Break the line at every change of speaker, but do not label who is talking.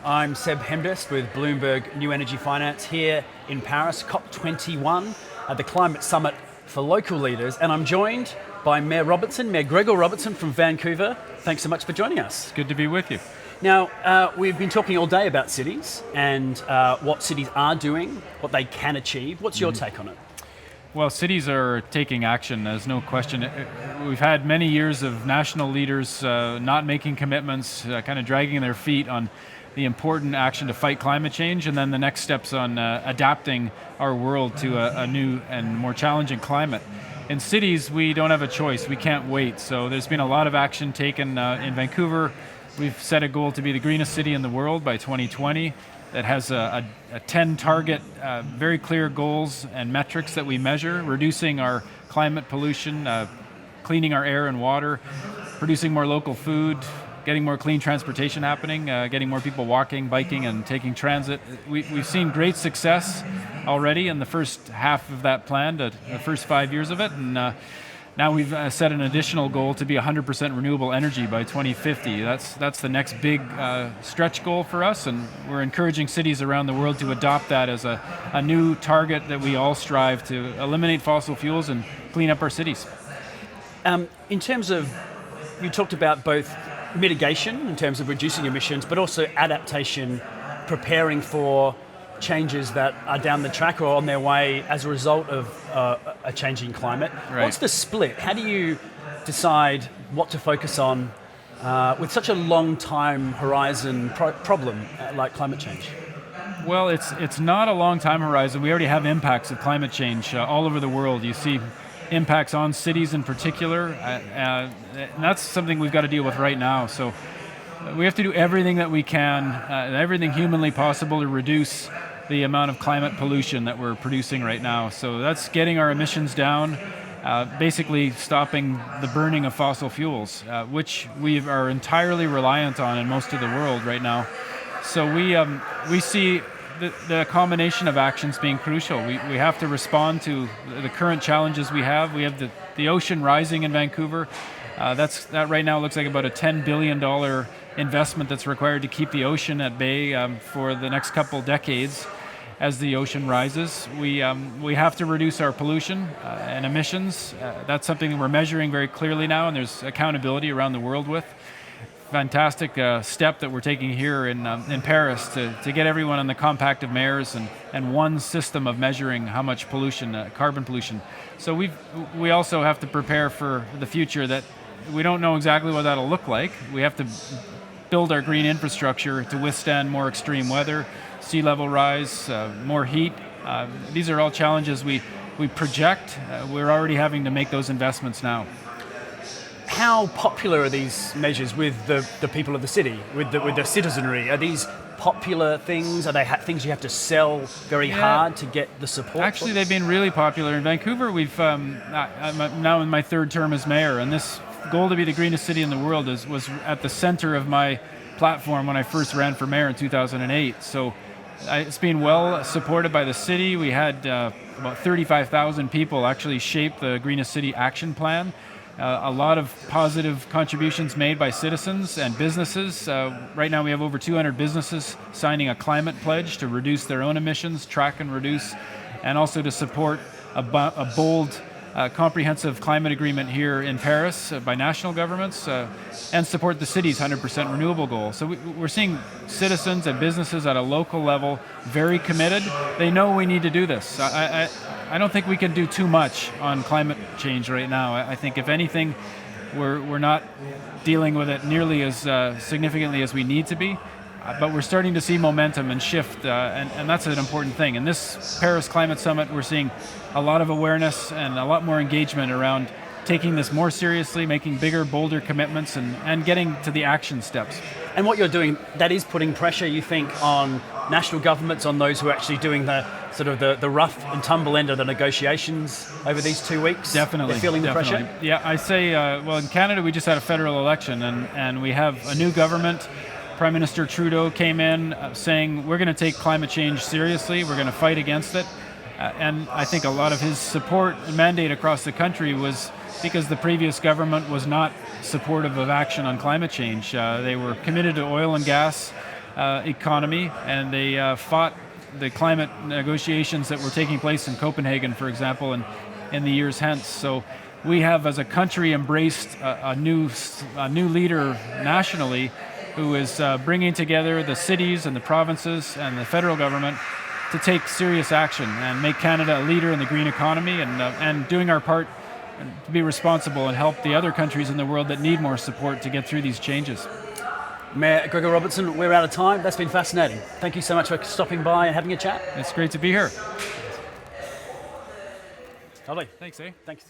I'm Seb Hemdest with Bloomberg New Energy Finance here in Paris, COP21, at the Climate Summit for local leaders. And I'm joined by Mayor Gregor Robertson from Vancouver. Thanks so much for joining us.
It's good to be with you.
Now, we've been talking all day about cities and what cities are doing, what they can achieve. What's your take on it?
Well, cities are taking action, there's no question. We've had many years of national leaders not making commitments, kind of dragging their feet on the important action to fight climate change, and then the next steps on adapting our world to a new and more challenging climate. In cities, we don't have a choice, we can't wait. So there's been a lot of action taken in Vancouver. We've set a goal to be the greenest city in the world by 2020. That has a 10 target, very clear goals and metrics that we measure, reducing our climate pollution, cleaning our air and water, producing more local food, getting more clean transportation happening, getting more people walking, biking, and taking transit. We've seen great success already in the first half of that plan, the first 5 years of it, and now we've set an additional goal to be 100% renewable energy by 2050. That's the next big stretch goal for us, and we're encouraging cities around the world to adopt that as a new target that we all strive to eliminate fossil fuels and clean up our cities.
In terms of, you talked about both mitigation in terms of reducing emissions, but also adaptation, preparing for changes that are down the track or on their way as a result of a changing climate.
Right.
What's the split? How do you decide what to focus on with such a long time horizon problem like climate change?
Well, it's not a long time horizon. We already have impacts of climate change all over the world. You see impacts on cities in particular, and that's something we've got to deal with right now. So we have to do everything that we can, everything humanly possible to reduce the amount of climate pollution that we're producing right now. So that's getting our emissions down, basically stopping the burning of fossil fuels, which we are entirely reliant on in most of the world right now. So we see the combination of actions being crucial. We have to respond to the current challenges we have. We have the ocean rising in Vancouver. That right now looks like about a $10 billion investment that's required to keep the ocean at bay for the next couple decades. As the ocean rises, we have to reduce our pollution and emissions. That's something that we're measuring very clearly now, and there's accountability around the world with. Fantastic step that we're taking here in Paris to get everyone on the compact of mayors and one system of measuring how much pollution, carbon pollution. So we also have to prepare for the future that we don't know exactly what that'll look like. We have to build our green infrastructure to withstand more extreme weather, sea level rise, more heat. These are all challenges we project. We're already having to make those investments now.
How popular are these measures with the people of the city, with the citizenry? Are these popular things? Are they things you have to sell very hard to get the support?
Actually, they've been really popular. In Vancouver, I'm now in my third term as mayor, and this goal to be the greenest city in the world was at the center of my platform when I first ran for mayor in 2008. So it's been well supported by the city. We had about 35,000 people actually shape the Greenest City Action Plan. A lot of positive contributions made by citizens and businesses. Right now we have over 200 businesses signing a climate pledge to reduce their own emissions, track and reduce, and also to support a bold comprehensive climate agreement here in Paris by national governments and support the city's 100% renewable goal. So we're seeing citizens and businesses at a local level very committed. They know we need to do this. I don't think we can do too much on climate change right now. I think if anything, we're not dealing with it nearly as significantly as we need to be. But we're starting to see momentum and shift, and that's an important thing. In this Paris Climate Summit, we're seeing a lot of awareness and a lot more engagement around taking this more seriously, making bigger, bolder commitments, and getting to the action steps.
And what you're doing, that is putting pressure, you think, on national governments, on those who are actually doing the sort of the rough and tumble end of the negotiations over these 2 weeks?
Definitely.
They're feeling the pressure?
Yeah, I say, well, in Canada, we just had a federal election, and we have a new government. Prime Minister Trudeau came in saying, we're going to take climate change seriously, we're going to fight against it. And I think a lot of his support and mandate across the country was because the previous government was not supportive of action on climate change. They were committed to oil and gas economy, and they fought the climate negotiations that were taking place in Copenhagen, for example, and in the years hence. So we have, as a country, embraced a new leader nationally who is bringing together the cities and the provinces and the federal government to take serious action and make Canada a leader in the green economy, and doing our part to be responsible and help the other countries in the world that need more support to get through these changes.
Mayor Gregor Robertson, we're out of time. That's been fascinating. Thank you so much for stopping by and having a chat.
It's great to be here.
Lovely.
Thanks, eh?
Thanks.